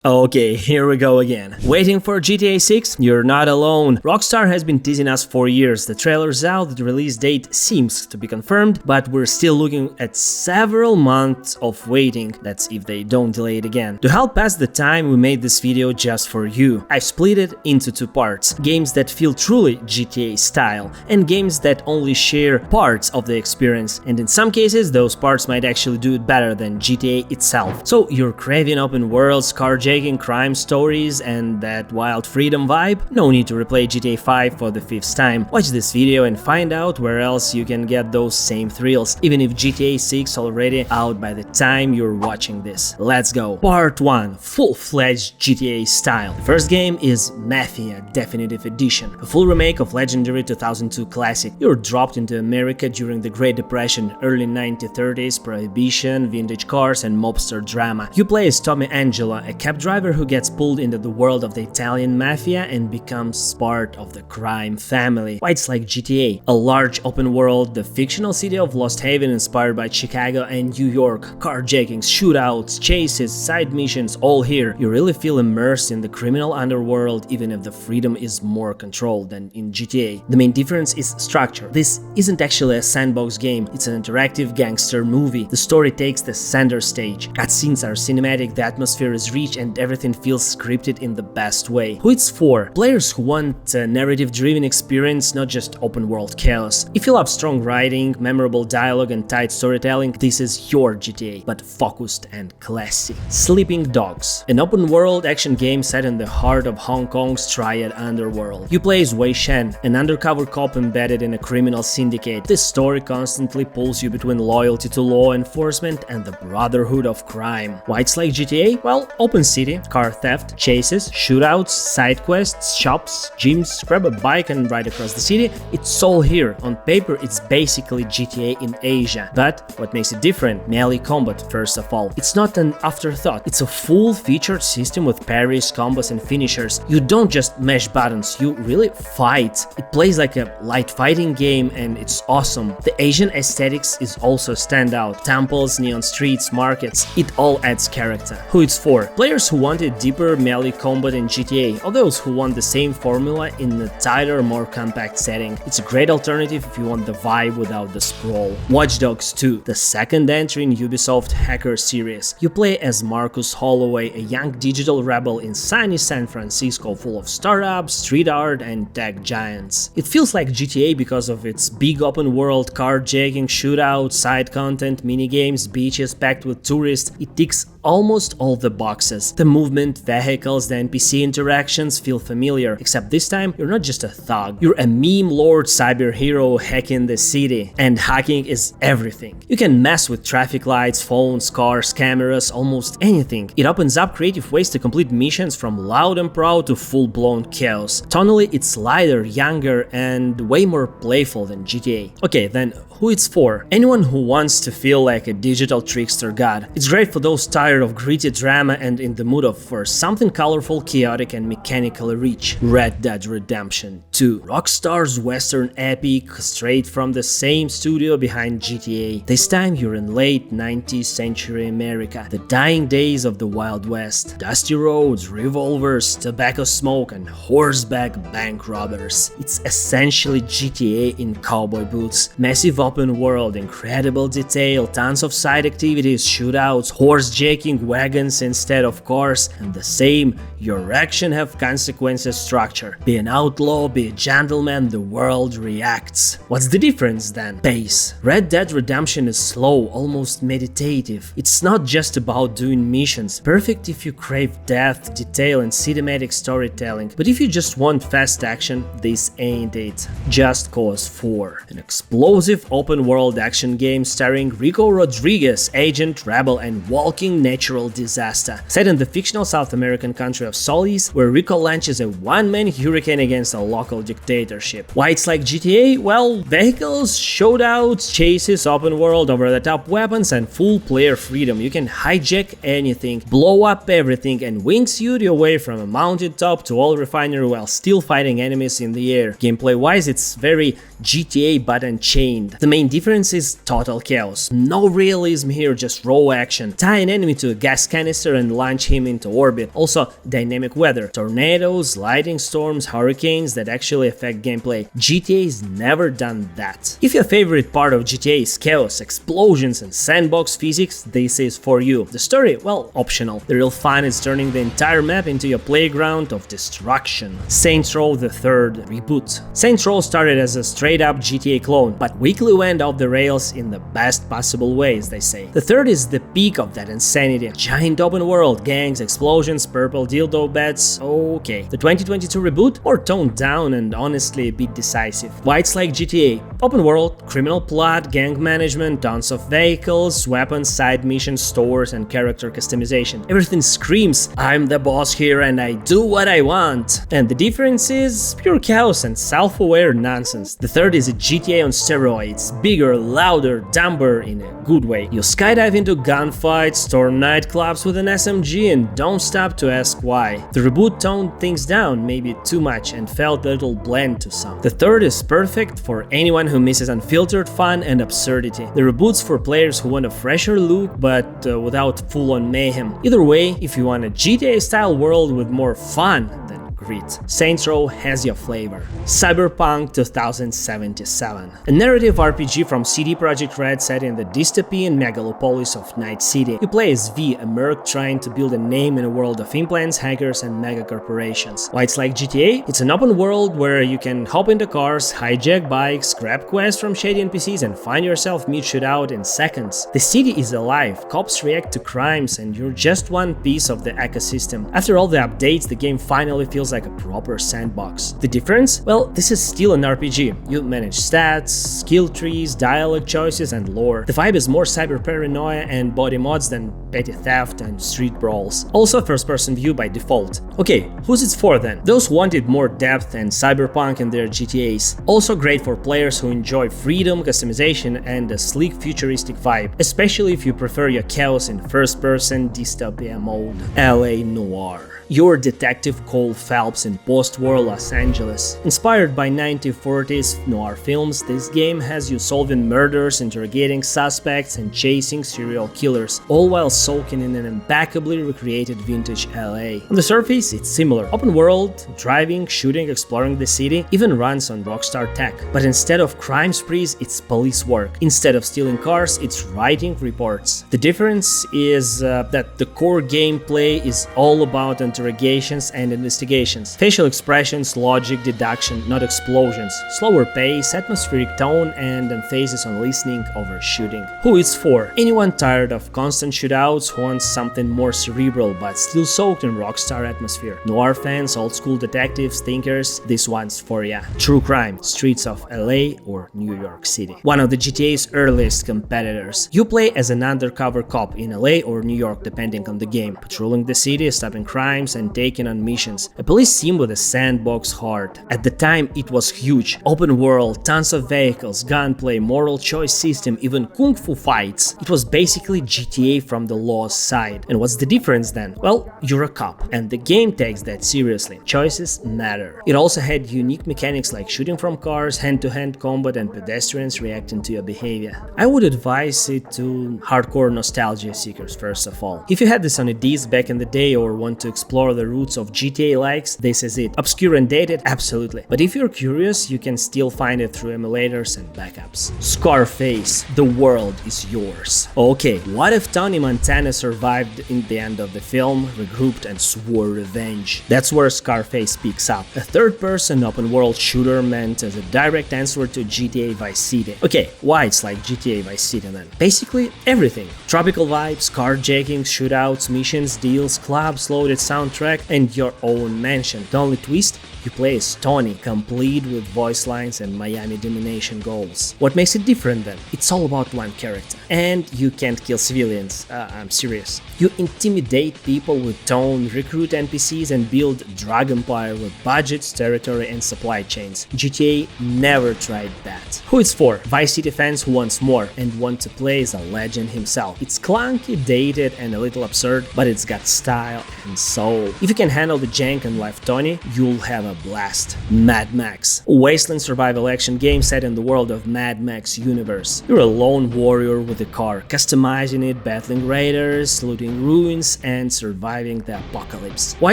Okay, here we go again. Waiting for GTA 6? You're not alone. Rockstar has been teasing us for years. The trailer's out, the release date seems to be confirmed, but we're still looking at several months of waiting. That's if they don't delay it again. To help pass the time, we made this video just for you. I've split it into two parts. Games that feel truly GTA style, and games that only share parts of the experience. And in some cases, those parts might actually do it better than GTA itself. So you're craving open worlds, carjacking, crime stories, and that wild freedom vibe? No need to replay GTA 5 for the 5th time. Watch this video and find out where else you can get those same thrills, even if GTA 6 already out by the time you're watching this. Let's go. Part 1. Full-fledged GTA style. The first game is Mafia Definitive Edition, a full remake of legendary 2002 classic. You're dropped into America during the Great Depression, early 1930s, prohibition, vintage cars, and mobster drama. You play as Tommy Angelo, a cab driver who gets pulled into the world of the Italian mafia and becomes part of the crime family. Why it's like GTA, a large open world, the fictional city of Lost Haven inspired by Chicago and New York, carjackings, shootouts, chases, side missions, all here. You really feel immersed in the criminal underworld, even if the freedom is more controlled than in GTA. The main difference is structure. This isn't actually a sandbox game, it's an interactive gangster movie. The story takes the center stage. Cutscenes are cinematic, the atmosphere is rich, and everything feels scripted in the best way. Who it's for? Players who want a narrative-driven experience, not just open-world chaos. If you love strong writing, memorable dialogue, and tight storytelling, this is your GTA, but focused and classy. Sleeping Dogs, an open-world action game set in the heart of Hong Kong's triad underworld. You play as Wei Shen, an undercover cop embedded in a criminal syndicate. This story constantly pulls you between loyalty to law enforcement and the brotherhood of crime. Why it's like GTA? Well, open city, car theft, chases, shootouts, side quests, shops, gyms, grab a bike and ride across the city. It's all here. On paper, it's basically GTA in Asia. But what makes it different? Melee combat, first of all. It's not an afterthought. It's a full-featured system with parries, combos, and finishers. You don't just mash buttons, you really fight. It plays like a light fighting game and it's awesome. The Asian aesthetics is also standout. Temples, neon streets, markets, it all adds character. Who it's for? Players who wanted deeper melee combat in GTA, or those who want the same formula in a tighter, more compact setting. It's a great alternative if you want the vibe without the sprawl. Watch Dogs 2, the second entry in Ubisoft Hacker series. You play as Marcus Holloway, a young digital rebel in sunny San Francisco full of startups, street art, and tech giants. It feels like GTA because of its big open world, carjacking, shootouts, side content, minigames, beaches packed with tourists. It ticks almost all the boxes. The movement, vehicles, the NPC interactions feel familiar, except this time you're not just a thug, you're a meme lord cyber hero hacking the city, and hacking is everything. You can mess with traffic lights, phones, cars, cameras, almost anything. It opens up creative ways to complete missions from loud and proud to full-blown chaos. Tonally, it's lighter, younger, and way more playful than GTA. Okay, then who it's for? Anyone who wants to feel like a digital trickster god. It's great for those tired of gritty drama and in the mood for something colorful, chaotic, and mechanically rich. Red Dead Redemption 2. Rockstar's western epic, straight from the same studio behind GTA. This time you're in late 19th century America, the dying days of the Wild West. Dusty roads, revolvers, tobacco smoke, and horseback bank robbers. It's essentially GTA in cowboy boots. Massive open world, incredible detail, tons of side activities, shootouts, horsejacking, wagons instead of cars, and the same, your action have consequences structure. Be an outlaw, be a gentleman, the world reacts. What's the difference then? Pace. Red Dead Redemption is slow, almost meditative. It's not just about doing missions, perfect if you crave depth, detail, and cinematic storytelling, but if you just want fast action, this ain't it. Just Cause 4. An explosive open-world action game starring Rico Rodriguez, agent, rebel, and walking natural disaster. Set in the fictional South American country of Solis, where Rico launches a one-man hurricane against a local total dictatorship. Why it's like GTA? Well, vehicles, shootouts, chases, open world, over-the-top weapons, and full player freedom. You can hijack anything, blow up everything, and wingsuit your way from a mountain top to oil refinery while still fighting enemies in the air. Gameplay-wise, it's very GTA but unchained. The main difference is total chaos. No realism here, just raw action. Tie an enemy to a gas canister and launch him into orbit. Also, dynamic weather. Tornadoes, lightning storms, hurricanes that actually affect gameplay. GTA's never done that. If your favorite part of GTA is chaos, explosions, and sandbox physics, this is for you. The story, well, optional. The real fun is turning the entire map into a playground of destruction. Saints Row the Third Reboot. Saints Row started as a straight-up GTA clone, but quickly went off the rails in the best possible ways, they say. The third is the peak of that insanity. Giant open world, gangs, explosions, purple dildo beds, okay. The 2022 reboot, more toned down and honestly a bit decisive. Why it's like GTA? Open world, criminal plot, gang management, tons of vehicles, weapons, side missions, stores, and character customization. Everything screams, I'm the boss here and I do what I want. And the difference is pure chaos and self-aware nonsense. The third is a GTA on steroids, bigger, louder, dumber in a good way. You skydive into gunfights, storm nightclubs with an SMG, and don't stop to ask why. The reboot toned things down maybe too much and felt a little bland to some. The third is perfect for anyone who misses unfiltered fun and absurdity. The reboot's for players who want a fresher look but without full-on mayhem. Either way, if you want a GTA-style world with more fun than grit, Saints Row has your flavor. Cyberpunk 2077. A narrative RPG from CD Projekt Red set in the dystopian megalopolis of Night City. You play as V, a merc trying to build a name in a world of implants, hackers, and mega corporations. Why it's like GTA? It's an open world where you can hop into cars, hijack bikes, grab quests from shady NPCs, and find yourself mid-shootout in seconds. The city is alive, cops react to crimes, and you're just one piece of the ecosystem. After all the updates, the game finally feels like a proper sandbox. The difference? Well, this is still an RPG. You manage stats, skill trees, dialogue choices, and lore. The vibe is more cyber paranoia and body mods than petty theft and street brawls. Also first-person view by default. Okay, who's it for then? Those who wanted more depth and cyberpunk in their GTAs. Also great for players who enjoy freedom, customization, and a sleek futuristic vibe, especially if you prefer your chaos in first-person dystopia mode. LA Noire. You're Detective Cole Phelps in post-war Los Angeles. Inspired by 1940s noir films, this game has you solving murders, interrogating suspects, and chasing serial killers, all while soaking in an impeccably recreated vintage LA. On the surface, it's similar. Open world, driving, shooting, exploring the city, even runs on Rockstar tech. But instead of crime sprees, it's police work. Instead of stealing cars, it's writing reports. The difference is that the core gameplay is all about interrogations and investigations. Facial expressions, logic, deduction, not explosions. Slower pace, atmospheric tone, and emphasis on listening over shooting. Who it's for? Anyone tired of constant shootouts who wants something more cerebral but still soaked in Rockstar atmosphere. Noir fans, old school detectives, thinkers, this one's for ya. True crime, streets of LA or New York City. One of the GTA's earliest competitors. You play as an undercover cop in LA or New York depending on the game, patrolling the city, stopping crimes, and taking on missions. A police team with a sandbox heart. At the time, it was huge. Open world, tons of vehicles, gunplay, moral choice system, even kung fu fights. It was basically GTA from the law's side. And what's the difference then? Well, you're a cop, and the game takes that seriously. Choices matter. It also had unique mechanics like shooting from cars, hand-to-hand combat, and pedestrians reacting to your behavior. I would advise it to hardcore nostalgia seekers first of all. If you had this on a disc back in the day or want to explore the roots of GTA likes, this is it. Obscure and dated? Absolutely. But if you're curious, you can still find it through emulators and backups. Scarface, the world is yours. Okay, what if Tony Montana survived in the end of the film, regrouped and swore revenge? That's where Scarface picks up. A third-person open-world shooter meant as a direct answer to GTA Vice City. Okay, why it's like GTA Vice City then? Basically, everything. Tropical vibes, carjackings, shootouts, missions, deals, clubs, loaded soundtrack, and your own mansion. The only twist? You play as Tony, complete with voice lines and Miami domination goals. What makes it different then? It's all about one character. And you can't kill civilians, I'm serious. You intimidate people with tone, recruit NPCs and build a drug empire with budgets, territory and supply chains. GTA never tried that. Who it's for? Vice City fans who wants more and want to play as a legend himself. It's clunky, dated and a little absurd, but it's got style and soul. If you can handle the jank and life Tony, you'll have a blast. Mad Max, a wasteland survival action game set in the world of Mad Max universe. You're a lone warrior with a car, customizing it, battling raiders, looting ruins and surviving the apocalypse. Why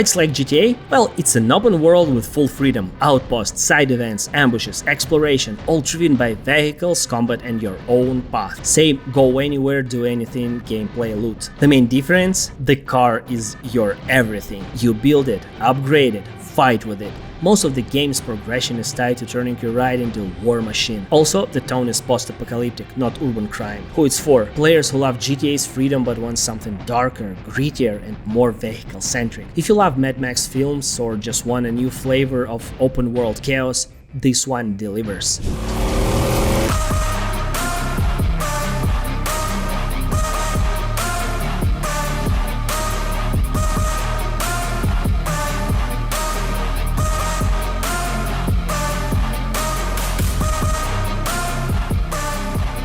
it's like GTA? Well, it's an open world with full freedom, outposts, side events, ambushes, exploration, all driven by vehicles, combat and your own path. Same go anywhere, do anything, gameplay loot. The main difference? The car is your everything. You build it, upgrade it, fight with it. Most of the game's progression is tied to turning your ride into a war machine. Also, the tone is post-apocalyptic, not urban crime. Who it's for? Players who love GTA's freedom but want something darker, grittier and more vehicle-centric. If you love Mad Max films or just want a new flavor of open-world chaos, this one delivers.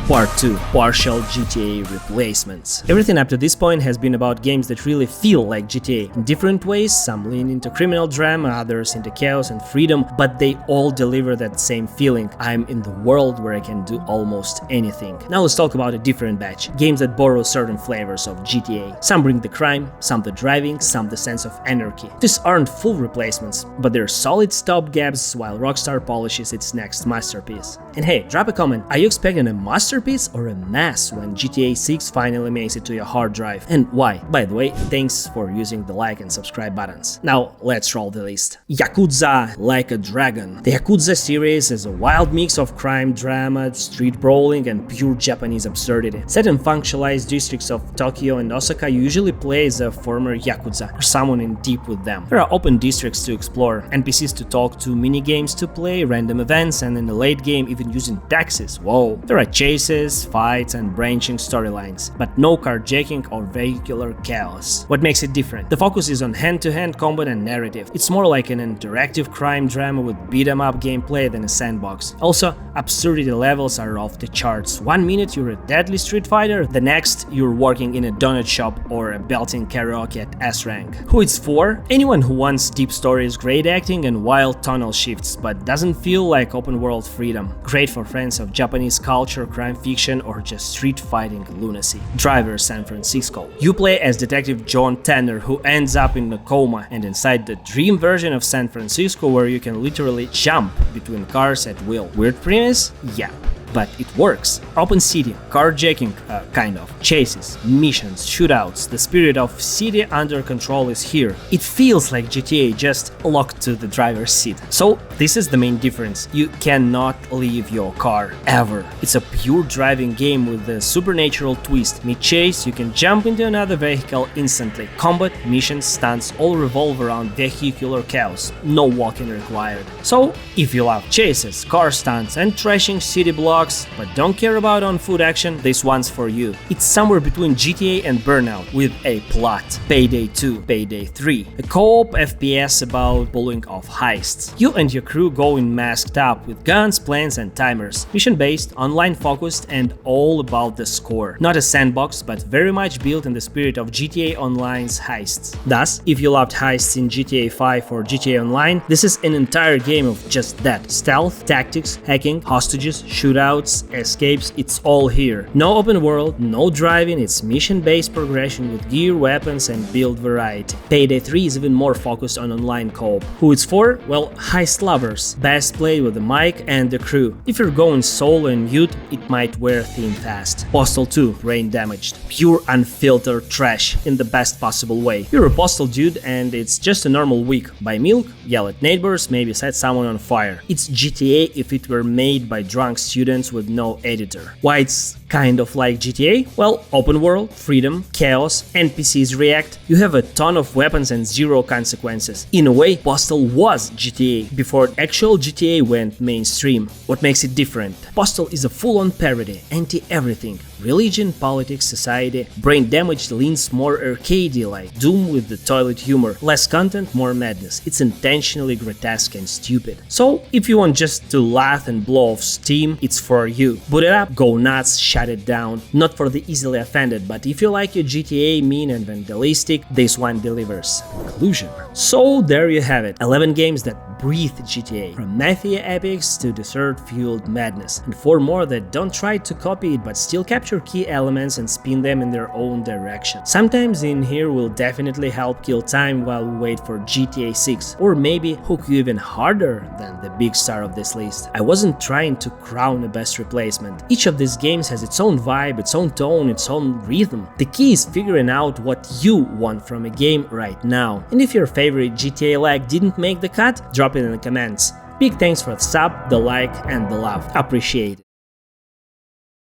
Part 2. Partial GTA replacements. Everything up to this point has been about games that really feel like GTA. In different ways, some lean into criminal drama, others into chaos and freedom, but they all deliver that same feeling. I'm in the world where I can do almost anything. Now let's talk about a different batch. Games that borrow certain flavors of GTA. Some bring the crime, some the driving, some the sense of anarchy. These aren't full replacements, but they're solid stopgaps while Rockstar polishes its next masterpiece. And hey, drop a comment, are you expecting a masterpiece or a mess when GTA 6 finally makes it to your hard drive? And why? By the way, thanks for using the like and subscribe buttons. Now let's roll the list. Yakuza Like a Dragon. The Yakuza series is a wild mix of crime, drama, street brawling and pure Japanese absurdity. Set in functionalized districts of Tokyo and Osaka, you usually play as a former Yakuza or someone in deep with them. There are open districts to explore, NPCs to talk to, mini-games to play, random events and in the late game even using taxis. Whoa. There are chases, fights and branching storylines, but no carjacking or vehicular chaos. What makes it different? The focus is on hand-to-hand combat and narrative. It's more like an interactive crime drama with beat-em-up gameplay than a sandbox. Also, absurdity levels are off the charts. 1 minute you're a deadly street fighter, the next you're working in a donut shop or a belting karaoke at S-rank. Who it's for? Anyone who wants deep stories, great acting and wild tonal shifts, but doesn't feel like open-world freedom. Great for friends of Japanese culture, crime fiction or just street fighting lunacy. Driver San Francisco. You play as Detective John Tanner, who ends up in a coma and inside the dream version of San Francisco where you can literally jump between cars at will. Weird premise? Yeah. But it works. Open city, carjacking, kind of, chases, missions, shootouts, the spirit of city under control is here. It feels like GTA, just locked to the driver's seat. So this is the main difference. You cannot leave your car, ever. It's a pure driving game with a supernatural twist. Mid-chase, you can jump into another vehicle instantly. Combat, missions, stunts all revolve around vehicular chaos. No walking required. So if you love chases, car stunts and trashing city blocks, but don't care about on-foot action, this one's for you. It's somewhere between GTA and Burnout, with a plot. Payday 2, Payday 3, a co-op FPS about pulling off heists. You and your crew go in masked up with guns, plans and timers. Mission-based, online-focused and all about the score. Not a sandbox, but very much built in the spirit of GTA Online's heists. Thus, if you loved heists in GTA 5 or GTA Online, this is an entire game of just that. Stealth, tactics, hacking, hostages, shootouts, escapes, it's all here. No open world, no driving, it's mission-based progression with gear, weapons and build variety. Payday 3 is even more focused on online co-op. Who it's for? Well, heist lovers. Best played with the mic and the crew. If you're going solo and mute, it might wear thin fast. Postal 2, Rain Damaged. Pure unfiltered trash in the best possible way. You're a Postal dude and it's just a normal week. Buy milk, yell at neighbors, maybe set someone on fire. It's GTA if it were made by drunk students experience with no editor. Why it's kind of like GTA? Well, open world, freedom, chaos, NPCs react, you have a ton of weapons and zero consequences. In a way, Postal was GTA before actual GTA went mainstream. What makes it different? Postal is a full-on parody, anti-everything. Religion, politics, society. Brain Damaged leans more arcadey like Doom with the toilet humor. Less content, more madness. It's intentionally grotesque and stupid. So, if you want just to laugh and blow off steam, it's for you. Boot it up, go nuts, shut it down. Not for the easily offended, but if you like your GTA mean and vandalistic, this one delivers. Conclusion. So there you have it, 11 games that breathe GTA, from Mafia epics to dessert-fueled madness, and 4 more that don't try to copy it but still capture key elements and spin them in their own direction. Sometimes in here will definitely help kill time while we wait for GTA 6, or maybe hook you even harder than the big star of this list. I wasn't trying to crown a best replacement. Each of these games has its own vibe, its own tone, its own rhythm. The key is figuring out what you want from a game right now. And if your favorite GTA lag didn't make the cut, drop it in the comments. Big thanks for the sub, the like and the love. Appreciate it.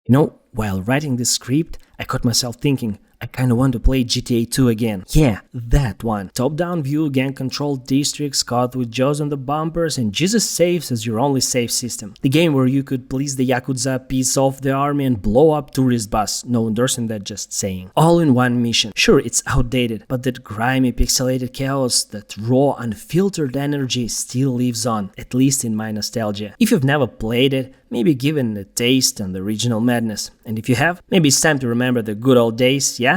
You know, while writing this script, I caught myself thinking, I kinda want to play GTA 2 again. Yeah, that one. Top-down view, gang-controlled districts, caught with Jaws on the bumpers, and Jesus Saves as your only save system. The game where you could please the Yakuza, piss off the army, and blow up tourist bus. No endorsing that, just saying. All in one mission. Sure, it's outdated, but that grimy, pixelated chaos, that raw, unfiltered energy still lives on, at least in my nostalgia. If you've never played it, maybe give it a taste on the original madness. And if you have, maybe it's time to remember the good old days, yeah?